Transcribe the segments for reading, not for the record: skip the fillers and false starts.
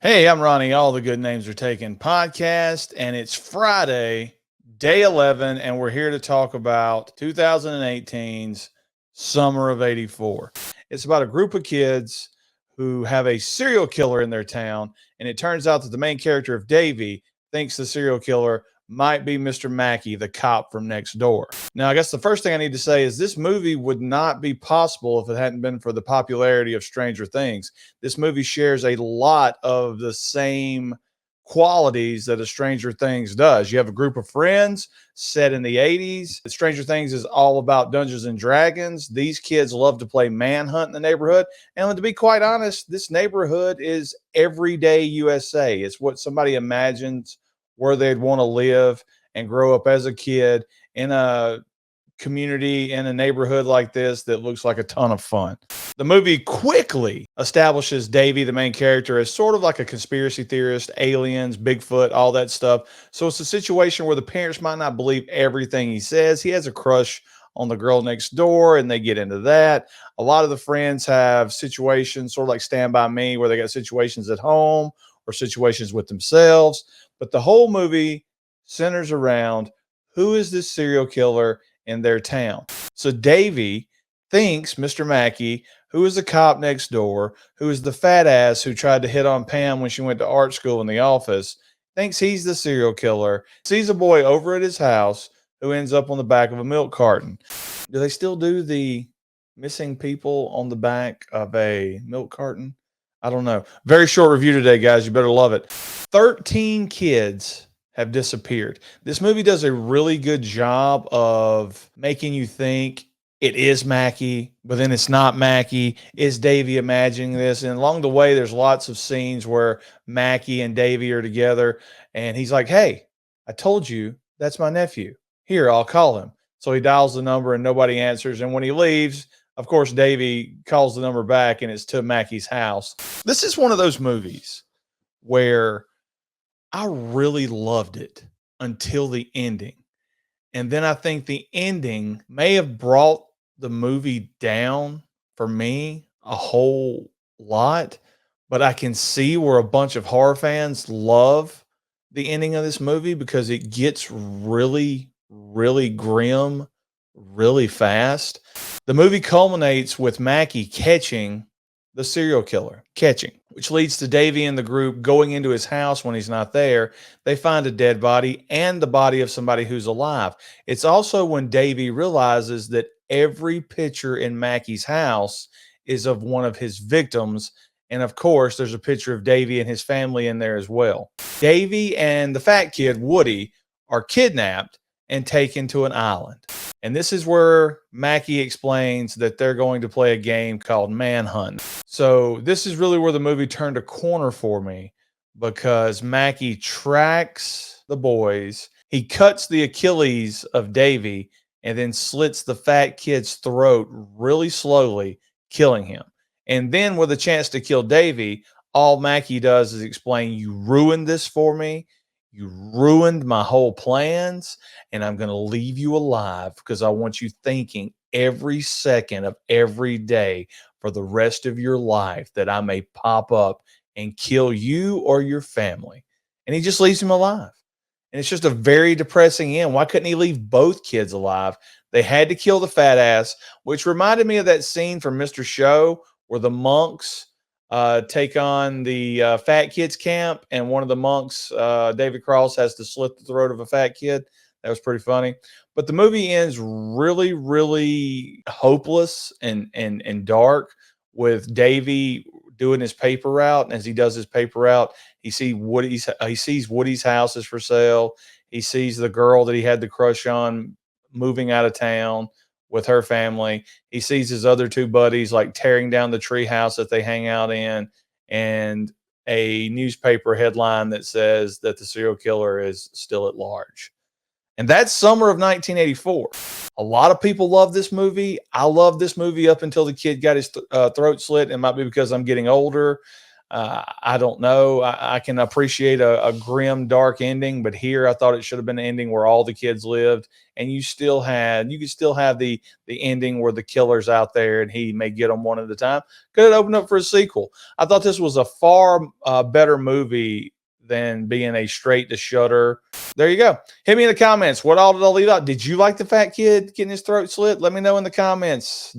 Hey, I'm Ronnie. All the Good Names Are Taken podcast, and it's Friday, day 11, and we're here to talk about 2018's Summer of 84. It's about a group of kids who have a serial killer in their town, and it turns out that the main character of Davy thinks the serial killer might be Mr. Mackey, the cop from next door. Now, I guess the first thing I need to say is this movie would not be possible if it hadn't been for the popularity of Stranger Things. This movie shares a lot of the same qualities that a Stranger Things does. You have a group of friends set in the 80s. Stranger Things is all about Dungeons and Dragons. These kids love to play manhunt in the neighborhood. And to be quite honest, this neighborhood is everyday USA. It's what somebody imagines where they'd want to live and grow up as a kid in a community in a neighborhood like this that looks like a ton of fun. The movie quickly establishes Davy, the main character, as sort of like a conspiracy theorist, aliens, Bigfoot, all that stuff. So it's a situation where the parents might not believe everything he says. He has a crush on the girl next door, and they get into that. A lot of the friends have situations, sort of like Stand By Me, where they got situations at home or situations with themselves. But the whole movie centers around who is this serial killer in their town. So Davy thinks Mr. Mackey, who is the cop next door, who is the fat ass who tried to hit on Pam when she went to art school in the office, thinks he's the serial killer, sees a boy over at his house who ends up on the back of a milk carton. Do they still do the missing people on the back of a milk carton? I don't know. Very short review today, guys. You better love it. 13 kids have disappeared. This movie does a really good job of making you think it is Mackey, but then it's not Mackey. Is Davy imagining this? And along the way, there's lots of scenes where Mackey and Davy are together, and he's like, "Hey, I told you that's my nephew. Here, I'll call him." So he dials the number, and nobody answers. And when he leaves, of course, Davy calls the number back, and it's to Mackey's house. This is one of those movies where I really loved it until the ending. And then I think the ending may have brought the movie down for me a whole lot, but I can see where a bunch of horror fans love the ending of this movie because it gets really, really grim really fast. The movie culminates with Mackey catching the serial killer, which leads to Davy and the group going into his house when he's not there. They find a dead body and the body of somebody who's alive. It's also when Davy realizes that every picture in Mackey's house is of one of his victims. And of course, there's a picture of Davy and his family in there as well. Davy and the fat kid, Woody, are kidnapped and taken to an island. And this is where Mackey explains that they're going to play a game called Manhunt. So this is really where the movie turned a corner for me because Mackey tracks the boys. He cuts the Achilles of Davy and then slits the fat kid's throat really slowly, killing him. And then with a chance to kill Davy, all Mackey does is explain, "You ruined this for me. You ruined my whole plans, and I'm going to leave you alive because I want you thinking every second of every day for the rest of your life that I may pop up and kill you or your family." And he just leaves him alive. And it's just a very depressing end. Why couldn't he leave both kids alive? They had to kill the fat ass, which reminded me of that scene from Mr. Show where the monks take on the fat kids camp, and one of the monks, David Cross, has to slit the throat of a fat kid. That was pretty funny. But the movie ends really, really hopeless and dark with Davy doing his paper route. And as he does his paper route, he sees Woody's house is for sale. He sees the girl that he had the crush on moving out of town with her family. He sees his other two buddies like tearing down the tree house that they hang out in, and a newspaper headline that says that the serial killer is still at large. And that's summer of 1984. A lot of people love this movie. I love this movie up until the kid got his throat slit. It might be because I'm getting older. I don't know. I can appreciate a grim, dark ending, but here I thought it should have been an ending where all the kids lived, and you could still have the ending where the killer's out there and he may get them one at a time. Could have opened up for a sequel. I thought this was a far better movie than being a straight to Shudder. There you go. Hit me in the comments. What all did I leave out? Did you like the fat kid getting his throat slit? Let me know in the comments.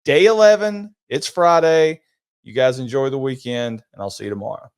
Day 11. It's Friday. You guys enjoy the weekend, and I'll see you tomorrow.